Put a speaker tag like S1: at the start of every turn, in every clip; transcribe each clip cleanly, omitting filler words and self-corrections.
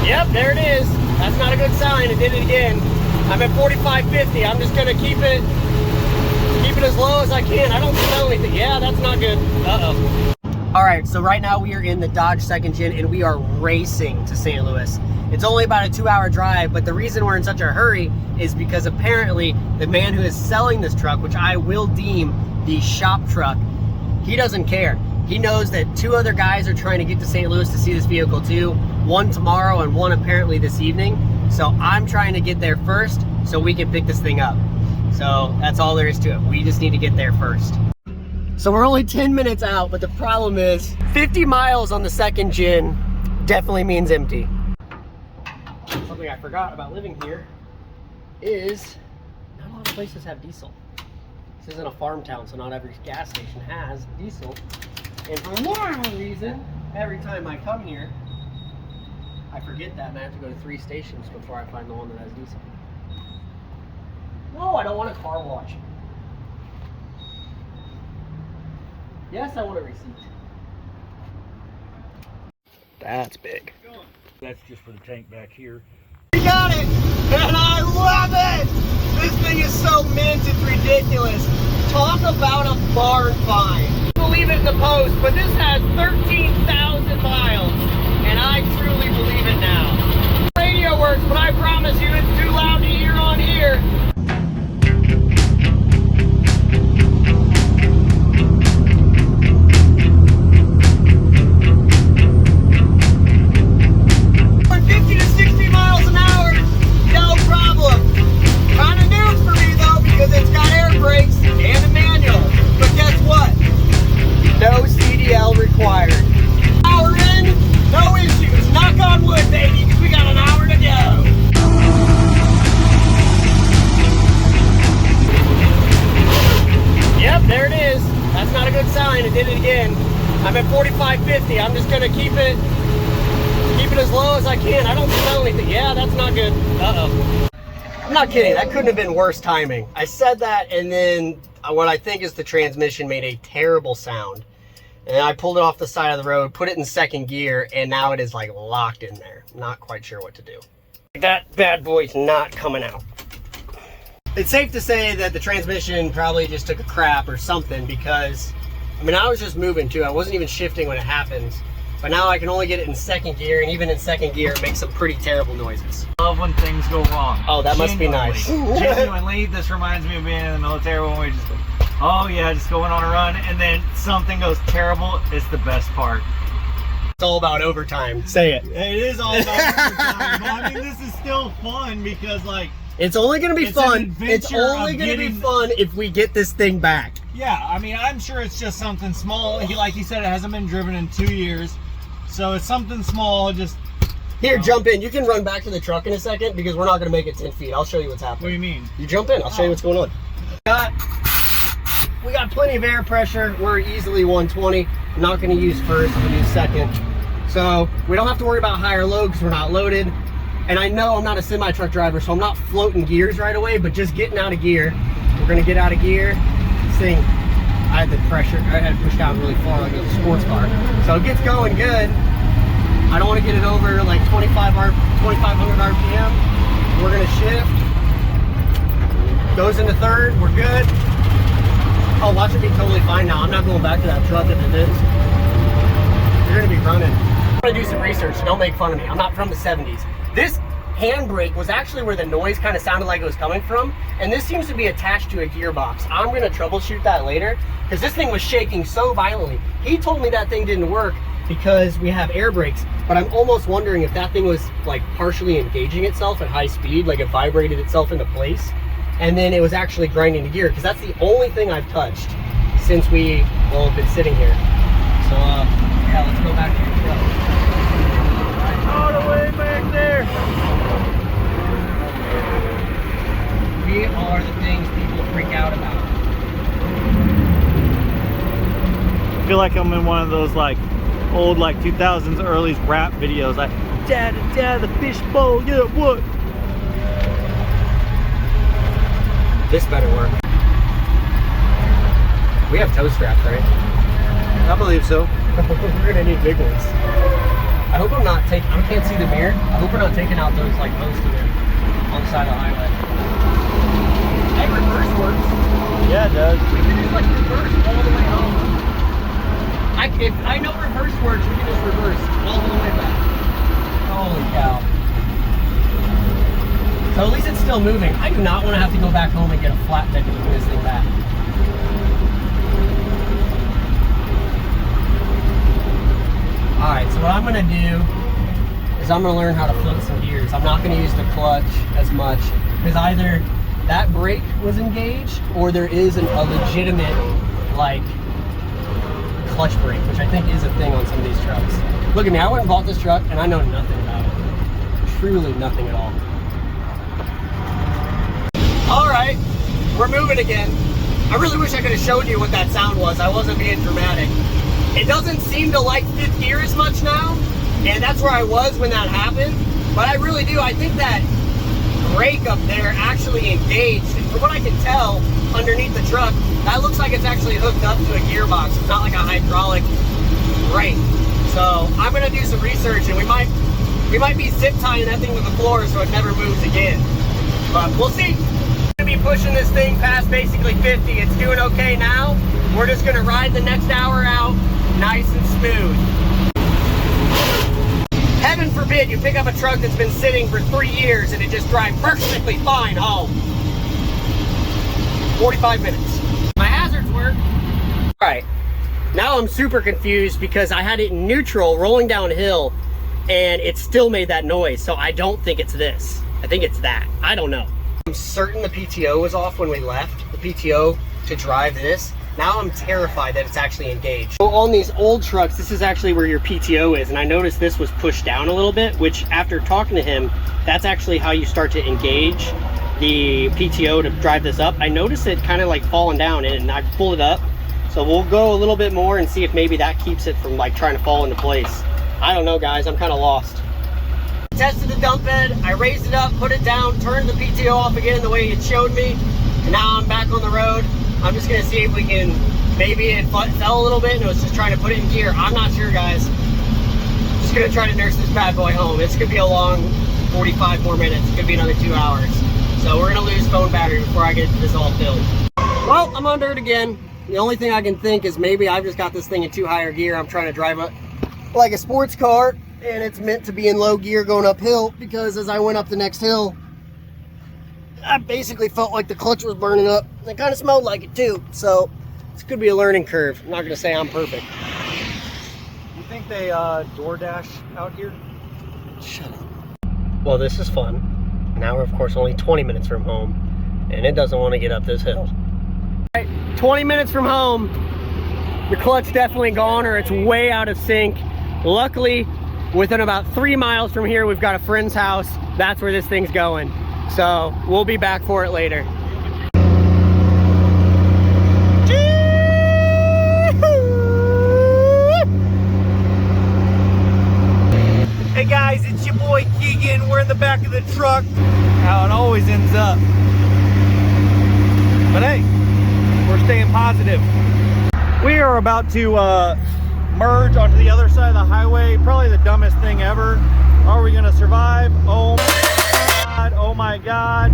S1: Yep, there it is. That's not a good sign. It did it again. I'm at 45.50. I'm just gonna keep it as low as I can. I don't smell anything. Yeah, that's not good. Uh-oh. All right, so right now we are in the Dodge second gen and we are racing to St. Louis. It's only about a 2-hour drive, but the reason we're in such a hurry is because apparently the man who is selling this truck, which I will deem the shop truck, he doesn't care. He knows that 2 other guys are trying to get to St. Louis to see this vehicle too. One tomorrow and one apparently this evening. So I'm trying to get there first so we can pick this thing up. So that's all there is to it. We just need to get there first. So we're only 10 minutes out, but the problem is 50 miles on the second gen definitely means empty. Something I forgot about living here is not a lot of places have diesel. This isn't a farm town, so not every gas station has diesel. And for whatever reason, every time I come here, I forget that and I have to go to 3 stations before I find the one that has diesel. No, I don't want a car wash. Yes, I want a receipt. That's big.
S2: That's just for the tank back here.
S1: We got it! And I love it! This thing is so mint, it's ridiculous. Talk about a barn find. Believe it in the post, but this has 13,000 miles. And I truly believe it now. Radio works, but I promise you it's too loud to hear on here. I'm at 45.50. I'm just gonna keep it as low as I can. I don't smell anything. Yeah, that's not good. Uh-oh. I'm not kidding. That couldn't have been worse timing. I said that, and then what I think is the transmission made a terrible sound. And I pulled it off the side of the road, put it in second gear, and now it is like locked in there. Not quite sure what to do. That bad boy's not coming out. It's safe to say that the transmission probably just took a crap or something, because I mean, I was just moving too. I wasn't even shifting when it happens. But now I can only get it in second gear, and even in second gear, it makes some pretty terrible noises.
S2: I love when things go wrong.
S1: Oh, that must be nice.
S2: Genuinely, this reminds me of being in the military when we just go, oh yeah, just going on a run, and then something goes terrible. It's the best part.
S1: It's all about overtime. Say it.
S2: It is all about overtime. But I mean, this is still fun because, like,
S1: it's only going to be fun. It's only going to be fun if we get this thing back.
S2: Yeah, I mean, I'm sure it's just something small. Like he said, it hasn't been driven in 2 years. So it's something small, just...
S1: Here, jump in. You can run back to the truck in a second because we're not going to make it 10 feet. I'll show you what's happening.
S2: What do you mean?
S1: You jump in. I'll show you what's going on. We got plenty of air pressure. We're easily 120. I'm not going to use first. I'm going to use second. So we don't have to worry about higher load because we're not loaded. And I know I'm not a semi-truck driver, so I'm not floating gears right away, but just getting out of gear. We're going to get out of gear. This thing, I had the pressure, I had to push down really far like it was a sports car. So it gets going good. I don't want to get it over like 2,500 RPM. We're going to shift. Goes into third, we're good. Oh, watch it be totally fine now. I'm not going back to that truck if it is. You're going to be running. I'm going to do some research, so don't make fun of me. I'm not from the 70s. This handbrake was actually where the noise kind of sounded like it was coming from, and this seems to be attached to a gearbox. I'm going to troubleshoot that later because this thing was shaking so violently. He told me that thing didn't work because we have air brakes, but I'm almost wondering if that thing was like partially engaging itself at high speed, like it vibrated itself into place, and then it was actually grinding the gear, because that's the only thing I've touched since we have been sitting here. So yeah, let's go back to the truck.
S2: All the way back there.
S1: We are the things people freak out about.
S2: I feel like I'm in one of those like old like 2000s early rap videos, like dad the fishbowl, yeah, what?
S1: This better work. We have toe straps, right?
S2: I believe so.
S1: We're gonna need big ones. I hope I'm not taking, I can't see the mirror. I hope we're not taking out those like most of them on the side of the highway. Hey, reverse works.
S2: Yeah, it does.
S1: We can just like reverse all the way home. If I know reverse works, we can just reverse all the way back. Holy cow. So at least it's still moving. I do not want to have to go back home and get a flatbed to move this thing back. Alright, so what I'm going to do is I'm going to learn how to flip some gears. I'm not going to use the clutch as much because either that brake was engaged or there is a legitimate like clutch brake, which I think is a thing on some of these trucks. Look at me, I went and bought this truck and I know nothing about it. Truly nothing at all. Alright, we're moving again. I really wish I could have showed you what that sound was. I wasn't being dramatic. It doesn't seem to like fifth gear as much now, and that's where I was when that happened. But I really do. I think that brake up there actually engaged. And from what I can tell underneath the truck, that looks like it's actually hooked up to a gearbox. It's not like a hydraulic brake. So I'm gonna do some research, and we might be zip tying that thing to the floor so it never moves again. But we'll see. We're gonna be pushing this thing past basically 50. It's doing okay now. We're just gonna ride the next hour out nice and smooth. Heaven forbid you pick up a truck that's been sitting for 3 years and it just drives perfectly fine home. 45 minutes. My hazards work. All right, now I'm super confused because I had it in neutral rolling downhill and it still made that noise. So I don't think it's this. I think it's that. I don't know. I'm certain the PTO was off when we left, the PTO to drive this. Now I'm terrified that it's actually engaged. So on these old trucks, this is actually where your PTO is, and I noticed this was pushed down a little bit, which after talking to him, that's actually how you start to engage the PTO to drive this up. I noticed it kind of like falling down, and I pulled it up. So we'll go a little bit more and see if maybe that keeps it from like trying to fall into place. I don't know, guys, I'm kind of lost. Tested the dump bed, I raised it up, put it down, turned the PTO off again the way it showed me, and now I'm back on the road. I'm just gonna see if we can, maybe it fell a little bit and it was just trying to put it in gear. I'm not sure, guys. Just gonna try to nurse this bad boy home. This could be a long 45 more minutes. It could be another 2 hours. So we're gonna lose phone battery before I get this all filled. Well, I'm on dirt again. The only thing I can think is maybe I've just got this thing in too higher gear. I'm trying to drive it like a sports car, and it's meant to be in low gear going uphill, because as I went up the next hill, I basically felt like the clutch was burning up. It kind of smelled like it too. So this could be a learning curve. I'm not gonna say I'm perfect.
S2: You think they DoorDash out here?
S1: Shut up. Well, this is fun. Now we're of course only 20 minutes from home, and it doesn't want to get up this hill. All right, 20 minutes from home. The clutch definitely gone, or it's way out of sync. Luckily, within about 3 miles from here, we've got a friend's house. That's where this thing's going. So we'll be back for it later.
S2: Hey guys, it's your boy Keegan. We're in the back of the truck. How it always ends up. But hey, we're staying positive. We are about to merge onto the other side of the highway. Probably the dumbest thing ever. Are we gonna survive? Oh my god.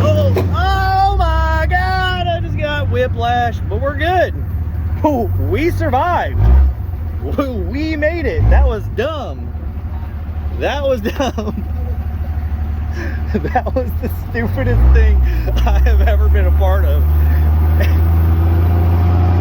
S2: Oh my god, I just got whiplash, but we're good. Oh, we survived. We made it. That was dumb. That was dumb. That was the stupidest thing I have ever been a part of.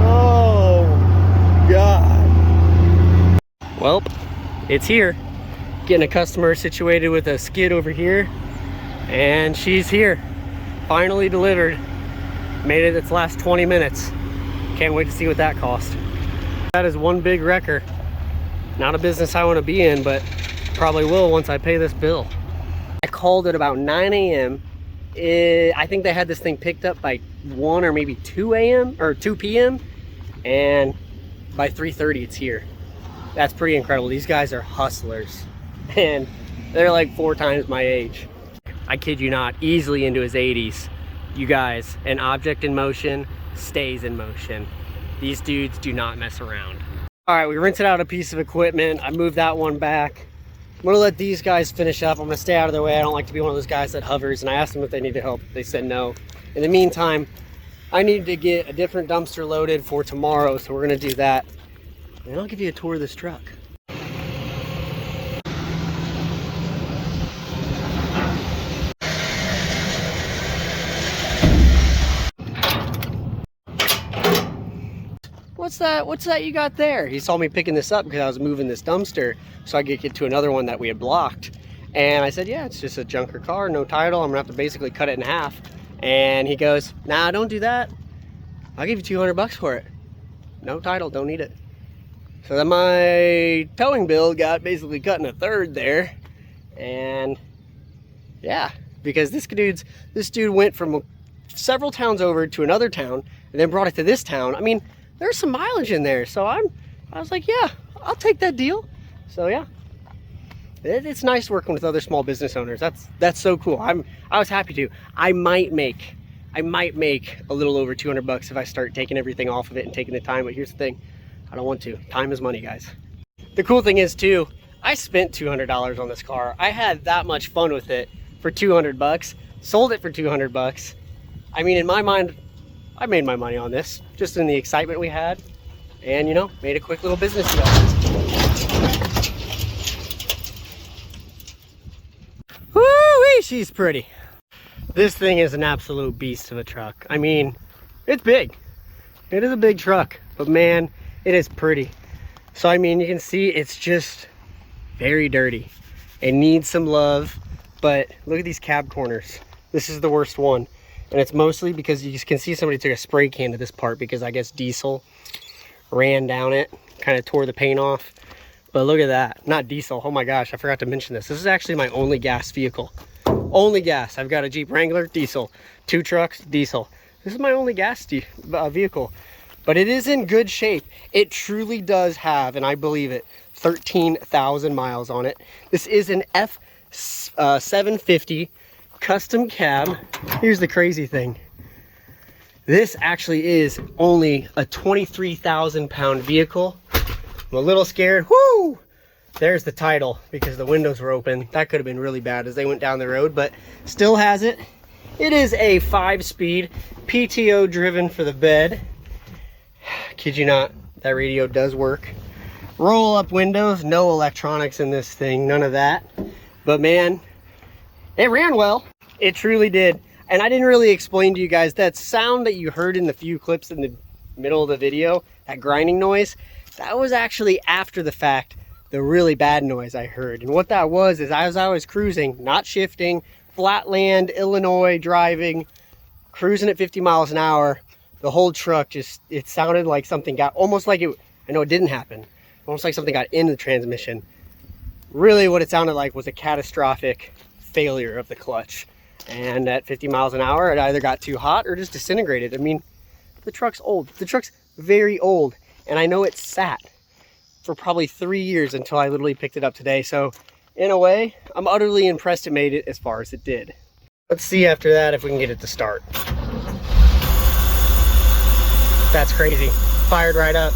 S2: Oh god.
S1: Well, it's here. Getting a customer situated with a skid over here, and she's here. Finally delivered. Made it its last 20 minutes. Can't wait to see what that cost. That is one big wrecker. Not a business I want to be in, but probably will once I pay this bill. I called at about 9 a.m. I think they had this thing picked up by 1 or maybe 2 a.m. or 2 p.m. and by 3:30 it's here. That's pretty incredible. These guys are hustlers, and they're like 4 times my age. I kid you not, easily into his 80s. You guys, an object in motion stays in motion. These dudes do not mess around. All right, we rented out a piece of equipment. I moved that one back. I'm gonna let these guys finish up. I'm gonna stay out of their way. I don't like to be one of those guys that hovers, and I asked them if they needed help. They said no. In the meantime, I need to get a different dumpster loaded for tomorrow, so we're gonna do that. And I'll give you a tour of this truck. What's that you got there? He saw me picking this up because I was moving this dumpster so I could get to another one that we had blocked. And I said, yeah, it's just a junker car, no title. I'm gonna have to basically cut it in half. And he goes, nah, don't do that. I'll give you 200 bucks for it. No title, don't need it. So then my towing bill got basically cut in a third there. And yeah, because this dude went from several towns over to another town and then brought it to this town. I mean, there's some mileage in there. So I was like, yeah, I'll take that deal. So yeah, it's nice working with other small business owners. That's so cool. I was happy to. I might make a little over 200 bucks if I start taking everything off of it and taking the time. But here's the thing, I don't want to. Time is money, guys. The cool thing is too, I spent $200 on this car. I had that much fun with it for 200 bucks, sold it for 200 bucks. I mean, in my mind, I made my money on this, just in the excitement we had, and you know, made a quick little business deal. Woo-wee, she's pretty. This thing is an absolute beast of a truck. I mean, it's big. It is a big truck, but man, it is pretty. So I mean, you can see it's just very dirty. It needs some love, but look at these cab corners. This is the worst one. And it's mostly because you can see somebody took a spray can to this part because I guess diesel ran down it, kind of tore the paint off. But look at that, not diesel. Oh my gosh, I forgot to mention this. This is actually my only gas vehicle. Only gas. I've got a Jeep Wrangler, diesel. 2 trucks, diesel. This is my only gas vehicle. But it is in good shape. It truly does have, and I believe it, 13,000 miles on it. This is an F750 custom cab. Here's the crazy thing. This actually is only a 23,000 pound vehicle. I'm a little scared. Whoo! There's the title because the windows were open. That could have been really bad as they went down the road, but still has it. It is a 5-speed PTO driven for the bed. Kid you not, that radio does work. Roll up windows, no electronics in this thing, none of that. But man, it ran well. It truly did. And I didn't really explain to you guys that sound that you heard in the few clips in the middle of the video, that grinding noise, that was actually after the fact, the really bad noise I heard. And what that was is as I was cruising, not shifting, flatland, Illinois driving, cruising at 50 miles an hour, the whole truck just, it sounded like something got, almost like it, I know it didn't happen, almost like something got in the transmission. Really what it sounded like was a catastrophic failure of the clutch. And at 50 miles an hour, it either got too hot or just disintegrated. I mean, the truck's old. The truck's very old. And I know it sat for probably 3 years until I literally picked it up today. So in a way, I'm utterly impressed it made it as far as it did. Let's see after that if we can get it to start. That's crazy. Fired right up.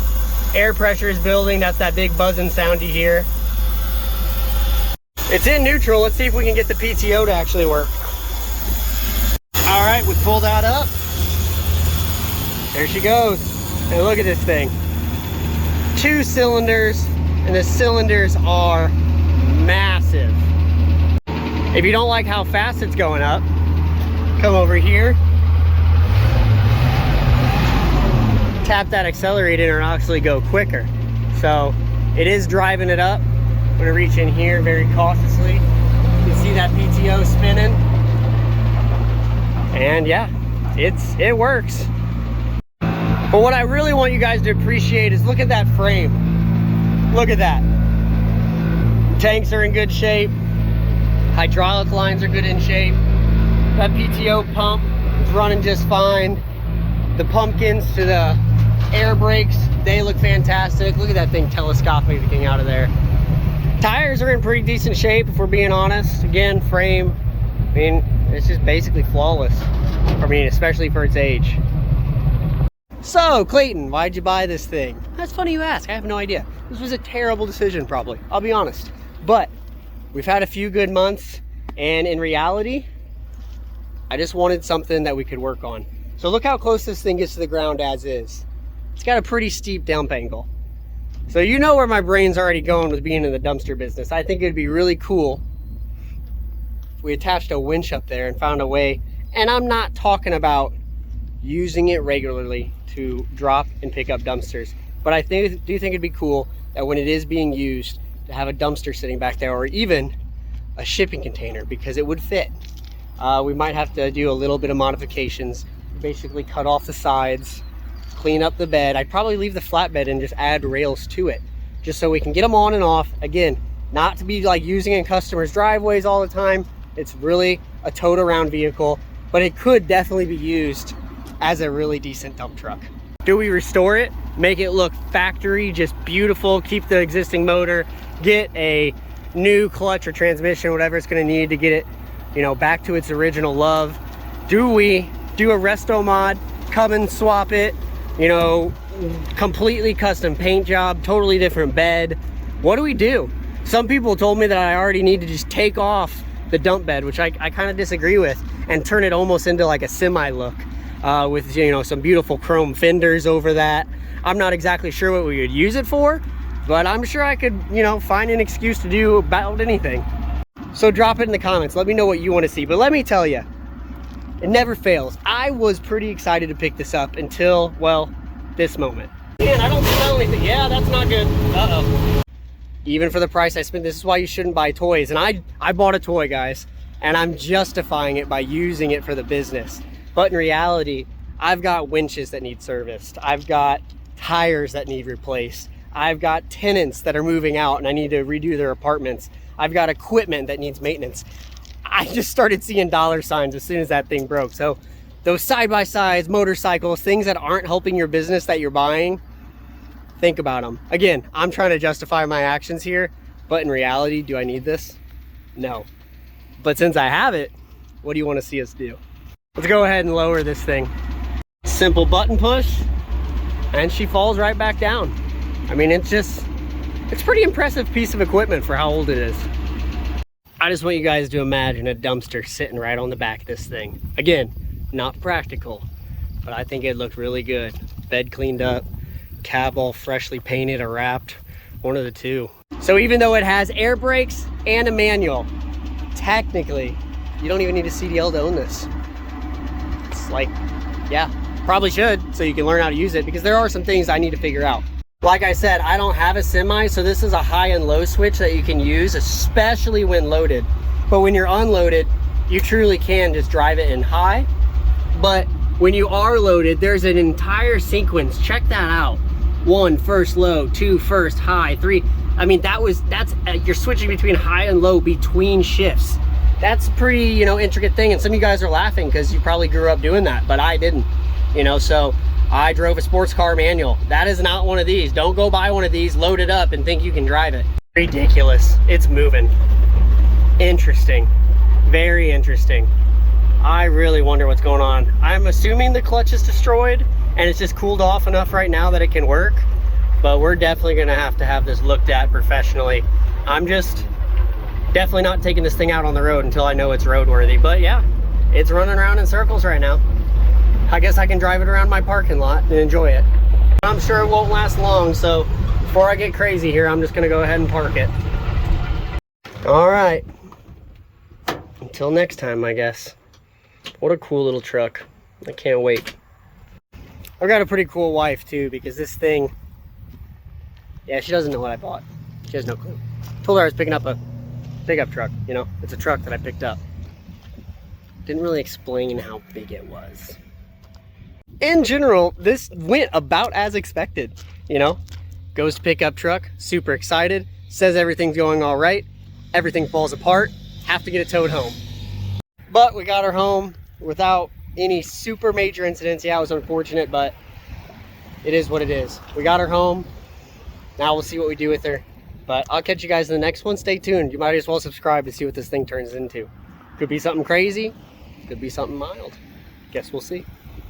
S1: Air pressure is building. That's that big buzzing sound you hear. It's in neutral. Let's see if we can get the PTO to actually work. All right, we pull that up. There she goes. And look at this thing. 2 cylinders, and the cylinders are massive. If you don't like how fast it's going up, come over here. Tap that accelerator and it'll actually go quicker. So it is driving it up. I'm gonna reach in here very cautiously. You can see that PTO spinning. And yeah, it works. But what I really want you guys to appreciate is look at that frame. Look at that. Tanks are in good shape. Hydraulic lines are good in shape. That PTO pump is running just fine. The pumpkins to the air brakes, they look fantastic. Look at that thing telescoping out of there. Tires are in pretty decent shape if we're being honest. Again, frame, I mean, it's just basically flawless. I mean, especially for its age. So, Clayton, why'd you buy this thing? That's funny you ask. I have no idea. This was a terrible decision, probably. I'll be honest. But we've had a few good months, and in reality, I just wanted something that we could work on. So look how close this thing gets to the ground as is. It's got a pretty steep dump angle. So you know where my brain's already going with being in the dumpster business. I think it'd be really cool if we attached a winch up there and found a way, and I'm not talking about using it regularly to drop and pick up dumpsters, but I do think it'd be cool that when it is being used to have a dumpster sitting back there, or even a shipping container, because it would fit. We might have to do a little bit of modifications, basically cut off the sides, clean up the bed. I'd probably leave the flatbed and just add rails to it, just so we can get them on and off. Again, not to be like using in customers' driveways all the time. It's really a towed around vehicle, but it could definitely be used as a really decent dump truck. Do we restore it, make it look factory, just beautiful, keep the existing motor, get a new clutch or transmission, whatever it's gonna need to get it, you know, back to its original love? Do we do a resto mod, come and swap it, you know, completely custom paint job, totally different bed? What do we do? Some people told me that I already need to just take off the dump bed, which I kind of disagree with, and turn it almost into like a semi look. With, you know, some beautiful chrome fenders over that. I'm not exactly sure what we would use it for, but I'm sure I could, you know, find an excuse to do about anything. So drop it in the comments. Let me know what you want to see. But let me tell you, it never fails. I was pretty excited to pick this up until, well, this moment. Man, I don't smell anything. Yeah, that's not good. Uh-oh. Even for the price I spent, this is why you shouldn't buy toys. And I bought a toy, guys, and I'm justifying it by using it for the business. But in reality, I've got winches that need serviced. I've got tires that need replaced. I've got tenants that are moving out and I need to redo their apartments. I've got equipment that needs maintenance. I just started seeing dollar signs as soon as that thing broke. So those side-by-sides, motorcycles, things that aren't helping your business that you're buying, think about them. Again, I'm trying to justify my actions here, but in reality, do I need this? No. But since I have it, what do you want to see us do? Let's go ahead and lower this thing. Simple button push, and she falls right back down. I mean, it's a pretty impressive piece of equipment for how old it is. I just want you guys to imagine a dumpster sitting right on the back of this thing. Again, not practical, but I think it looked really good. Bed cleaned up, cab all freshly painted or wrapped, one of the two. So even though it has air brakes and a manual, technically, you don't even need a CDL to own this. Like, yeah, probably should, so you can learn how to use it, because there are some things I need to figure out. Like I said, I don't have a semi, so this is a high and low switch that you can use, especially when loaded. But when you're unloaded, you truly can just drive it in high. But when you are loaded, there's an entire sequence. Check that out. 1, first low, 2, first high, 3. I mean, that's you're switching between high and low between shifts. That's a pretty, you know, intricate thing, and some of you guys are laughing because you probably grew up doing that, but I didn't, you know. So I drove a sports car manual. That is not one of these. Don't go buy one of these, load it up, and think you can drive it. Ridiculous. It's moving. Interesting. Very interesting. I really wonder what's going on. I'm assuming the clutch is destroyed, and it's just cooled off enough right now that it can work, but we're definitely gonna have to have this looked at professionally. I'm just definitely not taking this thing out on the road until I know it's roadworthy. But yeah, it's running around in circles right now. I guess I can drive it around my parking lot and enjoy it. I'm sure it won't last long, so before I get crazy here, I'm just gonna go ahead and park it. All right, until next time, I guess. What a cool little truck. I can't wait. I've got a pretty cool wife too, because this thing, yeah, she doesn't know what I bought. She has no clue. Told her I was picking up a pickup truck, you know, it's a truck that I picked up. Didn't really explain how big it was. In general, this went about as expected, you know. Goes to pickup truck, super excited, says everything's going all right, everything falls apart, have to get it towed home. But we got her home without any super major incidents. Yeah, it was unfortunate, but it is what it is. We got her home. Now we'll see what we do with her. But I'll catch you guys in the next one. Stay tuned. You might as well subscribe to see what this thing turns into. Could be something crazy. Could be something mild. Guess we'll see.